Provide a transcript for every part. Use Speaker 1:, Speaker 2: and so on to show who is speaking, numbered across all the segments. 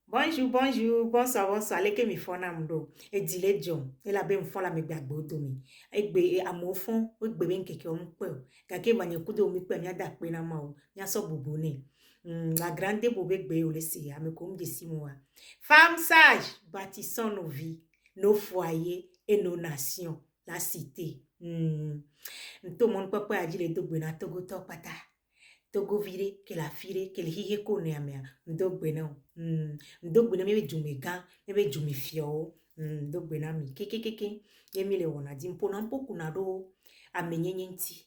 Speaker 1: Bonjour, bonjour, bonsoir, bonsoir. Leke mi fona mdo. E dile jom. E la be mfon la me gba gbo to mi. E gbe e amofon, o gbe ben keke o mpe o. Ga ke banye kudo mi pe mi ada pe na ma o. Nya so bobo ne. La grande bobe gbe o le se ame ko mje si mo wa. Femme sage, bâtissons nos vies, nos foyers et nos nations. La cité. Nto mon papa a dit le dogbe na togo to pata. Togo vire, que la fire, que le hihe kone amea. Ndogbe na o. Ndogbe na mebe jume gan, mebe jume fio. Ndogbe na mi. Keke. Yemi le wana di mpo na mpo kuna do. Amenyenye nti.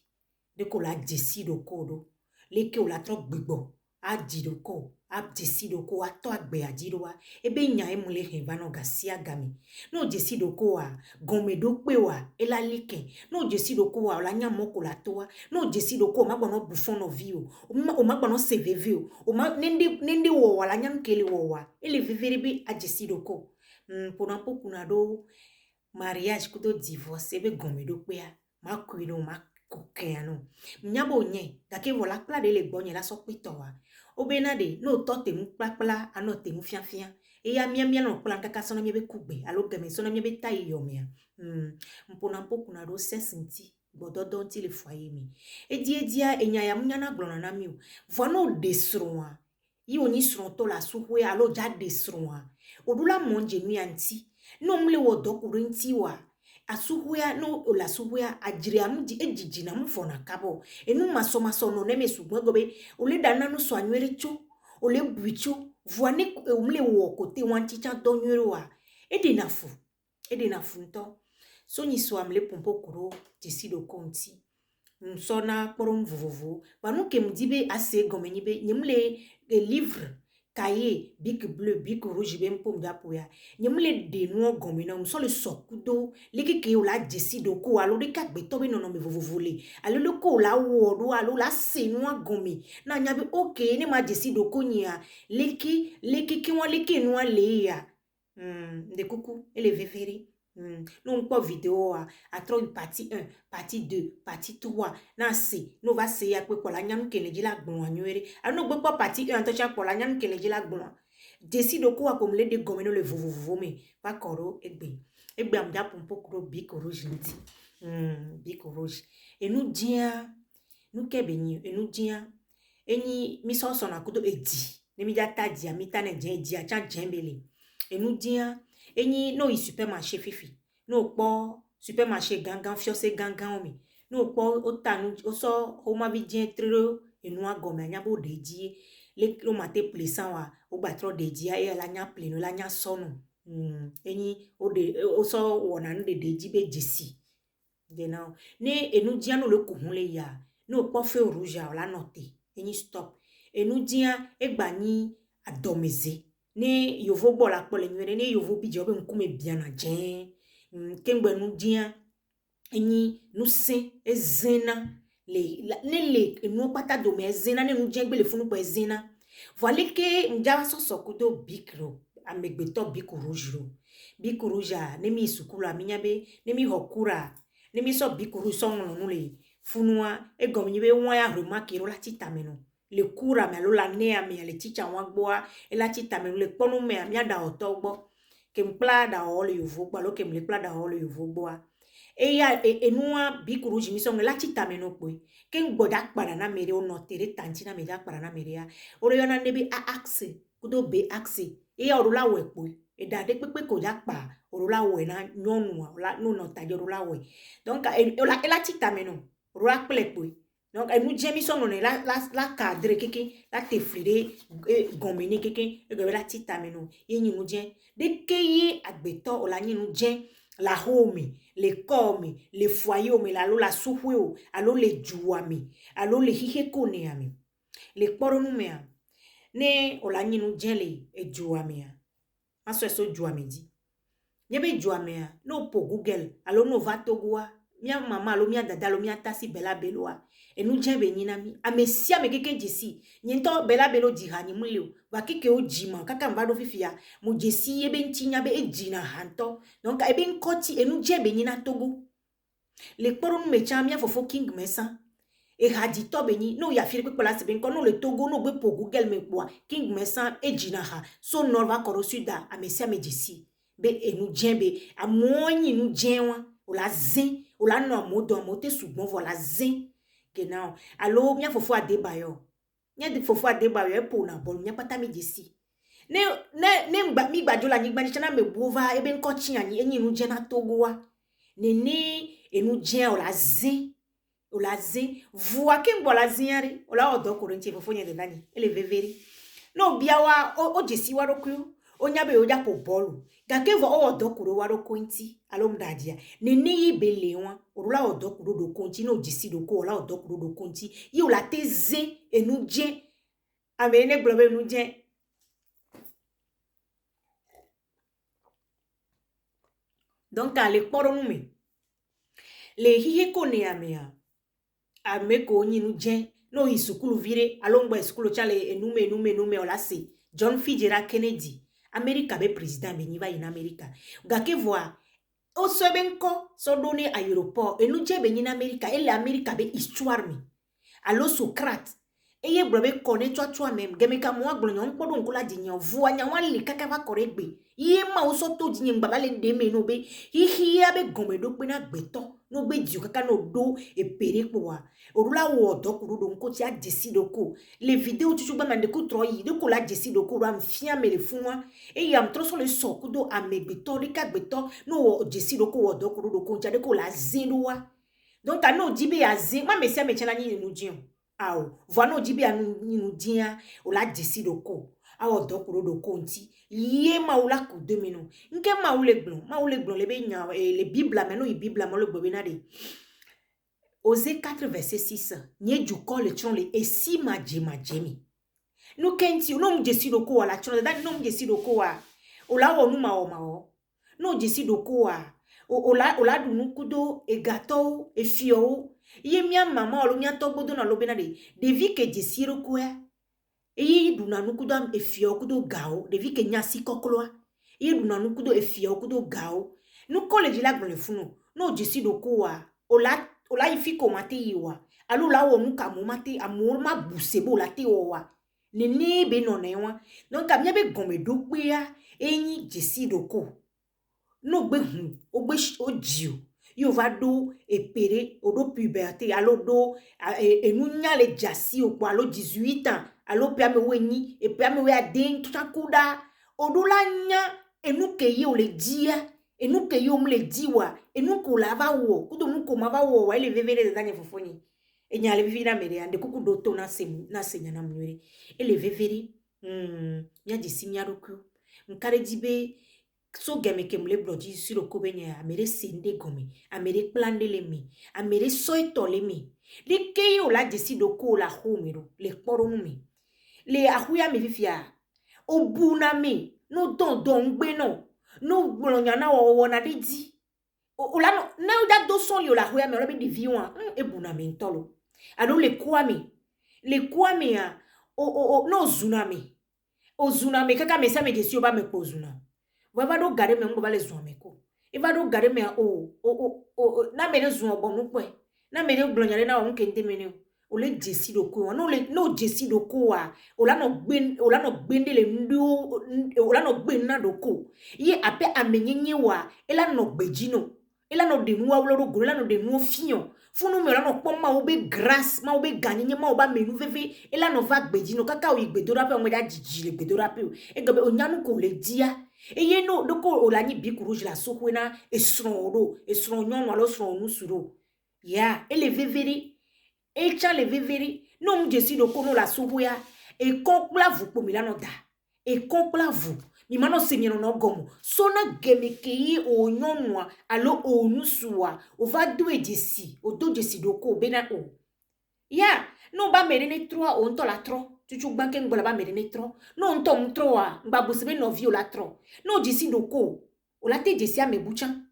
Speaker 1: Deko la jesi do kodo. Leke o la trok gbigbo. A jido ko. A jesi do ko. A to agbe a jido wa. Ebe nya emule hevano gasia gami. No jesi do ko wa. Gome do kwe wa. Ela like. No jesi do ko wa. Ola nya moko la to wa. No jesi do ko. O magbono buffon no view. O magbono save view. O ma nende wo wa. La nya mkele wo wa. Ele vivere bi a jesi do ko. Pona po kuna do. Mariage kudo divorce. Ebe gome do kwe ya. Ma kwe no ma koken no. Mnyabo nye. Dake vola kla de le bonye la sok pito wa. Obena de no to te mu kpakpla ano te mu fian. E ya mia no kpla kaka sona miebe kugbe. Alo game sona miebe tai yo mea. Mpona mpo kuna do sesinti. Bododo nti le foyer mi. E dia enya ya mnyana glona na mi o. Vono desroa. Yi oni sronto la suhwe alo ja desroa. Odula monje nu yanti. No mle wo dokuru nti wa. Asuhwea no la suhwea ajiri anu ejiji na mfona kabo enu maso no neme sugwe gobe ole dana no so anwere cho ole buicho voane umle wo kote wanchicha donwere wa ede na fu nto so nyi so amle pompo kuro tisido konti msona kporo mvuvuvu banu ke mdibe ase gomeni be nyemle livre cahier bic bleu bic rouge be mpom dapo ya nyemle de no gomina mso le sokudo lekeke o la jesido ko alo de kagbe to be no me vovovole alo le ko la wodo alo la senu gomi na nyabe okay ne ma jesido ko nya leki won leki nu ale ya de kuku ele veveri nous pas vidéo à trop partie 1 partie 2 partie 3 na se no va se ya pe ko la nyam keleji la gbon anwere a no gbe pas partie 1 to cha ko la nyam keleji la gbon décide ko comme le de gomeno le vovovo me va koro egbe am da pompo kro bic rouge nti bic rouge et nous dia nous kebenyi et nous dia eni mi so na kudo edi ne mi data dia mi ta ne dia cha jembele et nous dia eni no i supermarché fifi no po supermarché gangan fiose gangan omi no po otanu oso o ma bi dien tro enu agome anya bo deji le lo mate plesan wa o gba tro deji e la nya pleno la nya sonu eni o de oso wona no deji be jesi de now ne enu dia no le kuhun le ya no po fe rouge la note eni stop enu dia e gba ni adomeze ne yovo gbo la pole nwere ne yovo bi jobe nkume bia na jen kengbe nu dia eni nu se ezena le enu pata do me ezena ne nu jengbe le funu po ezena voilà que mja so sokudo bikro amegbe to biku rouge ne mi sukulu aminya be ne mi hokura ne mi so biku rouge so ngunu le funua e gomnyi be won ya remarque ro la titameno le kura me lo la ne ami le ticha wan gboa e la titameno le ponu me amia da otogbo ke mpla da o le yovo gba lo ke mle pla da o le yovo gboa e ya enua biku rouge mi so la titameno pe ke ngboda kpara na mere o notere tantina me da kpara na mere ya ore yo na nebi a axe kudo be axe e ya orula we pe e da de pepe ko ja pa orula we na nyonu la no no ta orula we donc e la titameno orula ple pe donc enu jemi so no la cadre keke la te flire gomeni keke e go la titameno e nyi mu je de keye agbeto ola nyi nu je la home le come le foyer me la lo la suhwe alo le juami alo le hihe kone ami le kporo nu me ne ola nyinu jele e juami aso eso juami di nyebe juami no po google alo no va togwa mia mama alo mia dada alo mia tasi bela beloa e nu jebe nyina mi amesia me keke jesi nyento bela belo di hani mulio wa keke o jima kaka mbado fifia mu jesi ebe ntinya be ejina hanto donc ebe nkoti e nu jebe nyina togo le kporo nu me cha mia fofo king mesa e hadi to beni no ya firi pe la se ben ko no le Togo no be po Google me kwa king me san e jina ha so no va ko suda a mesia me jisi be enu djembe a moyi nu djenwa o la zin o la no modo mo te sugbon vo la zin genau allo mia fofo adebayo nya de fofo adebayo e po na bol nya pata me jisi ne mi gbajola ni gba ni chana me bova ebe nko chi anyi enyi nu djen na Togo wa nene enu djen o la zin voa ke mbola zinyari ola odo korinti fofo nye de nani ele veveri no biawa o jesi waro ku onya be oja po bolu ga ke vo odo kuro waro kointi alom dadia ne ni ibele won orula odo kuro do konti no jesi do ko ola odo kuro do konti yi ola te zin enu je ame ne globe enu je donc ale poro nu me le hihe ko ne amea ameko nyinu jen no isukulu vire alongba isukulu chale enume ola se John Fitzgerald Kennedy America be president be niva in America gake voa o sobe nko so donné à aéroport enu je be nyina America ele America be histoire mi alo Socrate eye brobe kone twa mem gemeka mo agbonyo nkodo nkola dinyo voa nya wan le kaka va koregbe ye ma o so to dinye ngba le de me no be hihi abe gombe do pe na gbeto no be diu kaka no do e pere kwa orula wo dokuru do nko ti a decide ko les vidéos tu chuba mande ko tro yi de ko la decide ko ram fia me le funwa e yam tro so le so ko do amegbeto ri ka gbeto no wo decide ko wo dokuru do ko ti de ko la zinwa donc ano dibe ya zin ma mesia me chana ni nu jion awo vano dibe ya nu dia o la decide ko awo dokuru do ko nti ye ma o la ku de meno nke ma o le blon le be nya le bible me no i bible mo le gbe na de Osée 4 verset 6 nye du ko le tron le esi ma jemi no kenti no mjesi do ko wala tron da no mjesi do ko wa ola wo nu ma o no jesi do ko wa ola du nu kudo e gato e fio ye mia mama olu mia to gbodo na lo bena de vi ke jesi ro ko ya e du na nu kudo e fio kudo gao de vi ke nya si kokolo e du na nu kudo e fio kudo gao nu ko le jila gbon le funu no jesi do ko wa ola ifiko mate yiwa alu la wo mu ka mu mate amu ma busebo la te wa ne be no na wa donc amia be gombe do pe ya enyi jesi do ko no gbe hu o gbe ojio yo va do epere o do puberté alo do enu nya le jasi o po alo 18 ans alo pe ame wenyi e pe ame we adin tutakuda o do la nya enu ke ye o le dia enu ke yo mle diwa enu ko la va wo kudo nu ko ma va wo wa ele vevere de danye fofoni enya le vivira mere ande kuku do to na senya na mnwere ele vevere ya jisi nya roku nkare dibe so geme ke mle bloji sur ko benya amere sende gome amere plande le mi amere soito le mi le ke yo la jisi do ko la homero le poro nu mi le ahuya mi fifia obuna mi no don gbe no gbolonya na wo na di ola no na da do son yo la hoya me robi di viwa ebuna me ntolo ado le kwame a no zunami o zunami kaka me sa me jesi oba me po zuna wa ba do gare me ngo ba le zun me ko e ba do gare me na me le zun obo nu pe na me le gbolonya le na o nke nte me ne o le jesi do ko no jesi do ko wa ola no gbende le ndu ola no gbe na do ko ye ape amenyenye wa ela no gbejino ela no de nuwa wolo go ela no de nuwa fion funu me ola no pon ma obe grâce ma obe ganyenye ma oba menu veve ela no va gbejino kaka o igbedora pe o me da jijile gbedora pe e gobe onyanu ko le dia e ye no do ko ola ni bi kuruji la sokwena esron nyon alo sron nu suro ya ele veveri e cha le veveri no mjesi do kono la subuya e kompla vu po milano da e kompla vu mi mano senyeno no gomo sona gemekei o nyonwa alo o nusuwa o va do ejesi o do jesi do ko bena o ya no ba mere ne 3 o nto la 3 chuchu gbanke ngbola ba mere ne 3 no nto mtro wa ngba busebe no vi o la 3 no jesi do ko o la te jesi amebuchan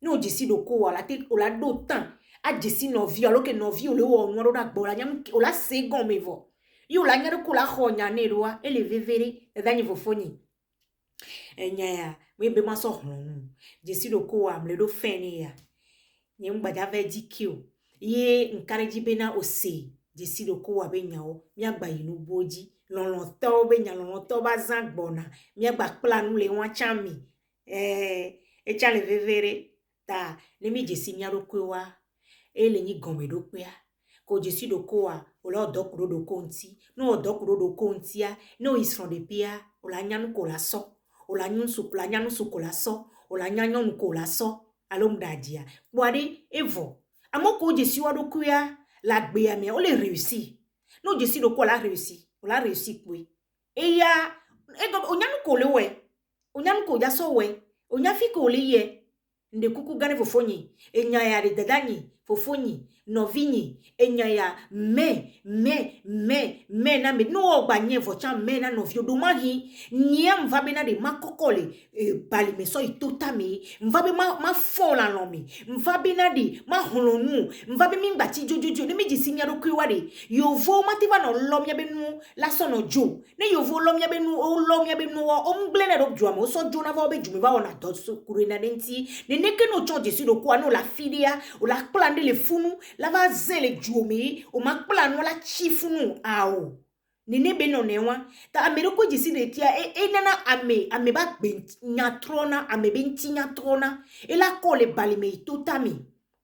Speaker 1: no jesi do ko o la te o la do tan a jesi no vi alors que no vi o le wo nworo na gbola nyam o la se gon mevo yo la nyaro ko la khonya ne roa ele vevere e danye fofoni enya ya we be ma so hon jesi do ko amle do fene ya nye ngbaja ve dikio ye encourage bena ose jesi doko wa be nyao mi agba yinu boji lon to be nya lon to ba zan gbona mi agba planu le wan chami e chale vevere ta ne mi jesi mi arokwe wa ele ni gombe dokwe ko jesi doko wa ola odokuro doko nti no odokuro doko ntia no isron de pia ola nyanu ko la so ola nyanu su ko la so ola nyanyon ko la so alomdadia boade evo amoko jesi wa dokuya la gbe ya me o le réussir no jesi doko la réussir o la réussir pe e ya onyanu ko le we onyanu ko ja so we onyafi ko le ye nde kuku gane fofonyi enya ya de dadanyi fofonyi novinyi enya ya me na me no ogba nye vocha me na novio do mahi nye mvabe na de makokole bali me so itota me mvabe ma fola no me mvabe na de ma holonu mvabe mi ngbachi jojojo ne meji sinya do kwi wade yovo mativa no lomya benu la so no jo ne yovo lomya benu o lomya benu o mgle na do jo am so jo na va obe jumi va ona dot so kure na denti ne neke no choje si do kwa no la filia o la plande le funu la va zele juomi o ma plano la chifunu ao nene be no newa ta ameriko jisi de tia nana ame ba gbe nyatrona ame be nti nyatrona e la ko le balime totami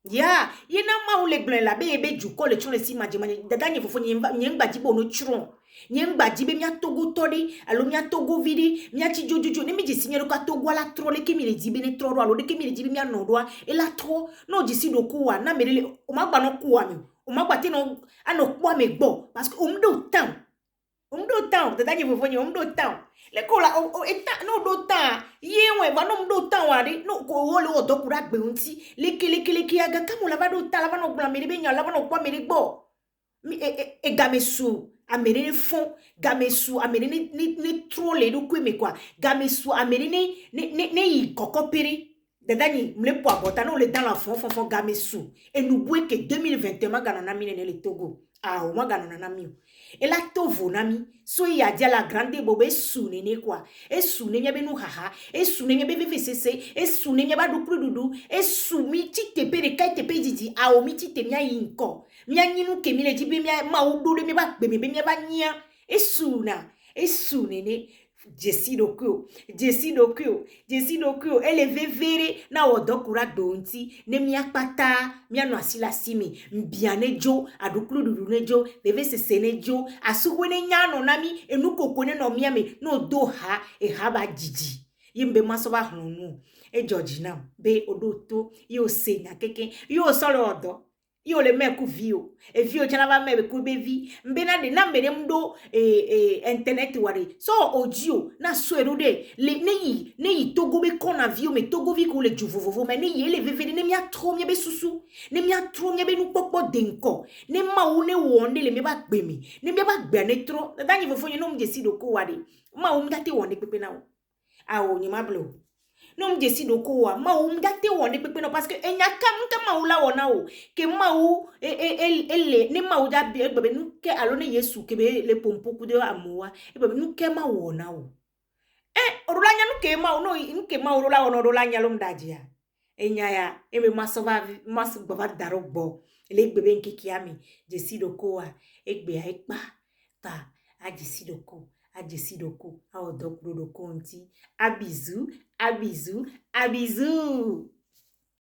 Speaker 1: ya yena ma o le gble la be ju ko le chon le si majima dada nye fofo nyemba jibo no chron nyemba jibe mia togo tori alo mia togo vidi mia chi jojojo ne mi jisi nyero ka togo la tro le kemi le jibe ne tro alo de kemi le jibe mia no doa e la tro no jisi do kuwa na merele o ma gba no kuwa mi o ma gba ti no ano kwa me gbo parce que o mdo tan dada nye fofo nye o mdo tan le ko la o eta no do tan yewe ba no mdo tan wa de no ko wo le o do kura gbe unti leke aga kamu la ba do ta la ba no gba me be nya la ba no kwa me gbo mi gamesu amere ne fond gamesu amere ne troller do kwe me kwa gamesu amere ne yi kokopiri dadani mle po abota no le dans la fond gamesu et nous boué que 2021 magana na mine ne le Togo ah o magana na mi et la tovo nami so ya dia la grande bobe sune ne kwa e sune nya be nu haha e sune nya be vvcc e sune nya ba du dudu e sumi ti tepe de kai tepe didi a o mi ti te nya yinko mia nyinu ke mi le di be mia ma o do le mi ba gbe mi be mia ba nya e sune ne jesi dokyo ele vevere na odokura donti ne mi akpata mi anu asila simi mbiane jo adukulu dudu ne jo beve sese ne jo asugwe ne nyano nami enukoko ne no miame no do ha e haba jiji yimbe masoba hunu e Georgina be odoto yo senya keke yo solo odo yo le meku vio e vio chana va mebe ku be vi mbena de na mbere mdo internet ware so audio na suero de le ne yi togo be kona vio me togo vi ko le juvovovo me ne yi le veve ne mia tro mia be susu ne mia tro mia be nu popo denko ne ma wo ne wonde le me ba gbe mi ne me ba gbe ne tro da nyi fofo no mje si do ko wade ma wo mdate wonde pepe na wo a wo nyi mablo no mjesi do ko wa ma o mdate wonde pepe no parce que enyaka nka ma o la wona o ke ma o ele ne ma o da bi egbe nu ke alo ne Yesu ke be le pompo ku de amoa egbe nu ke ma wona o orulanya nu ke ma o no nke ma o la wona orulanya lo mdajia enya ya eme masova mas baba darogbo ele egbe be nkiki ami jesi do ko wa egbe ya ipa ta a jesi do ko a odokuro do konti abizu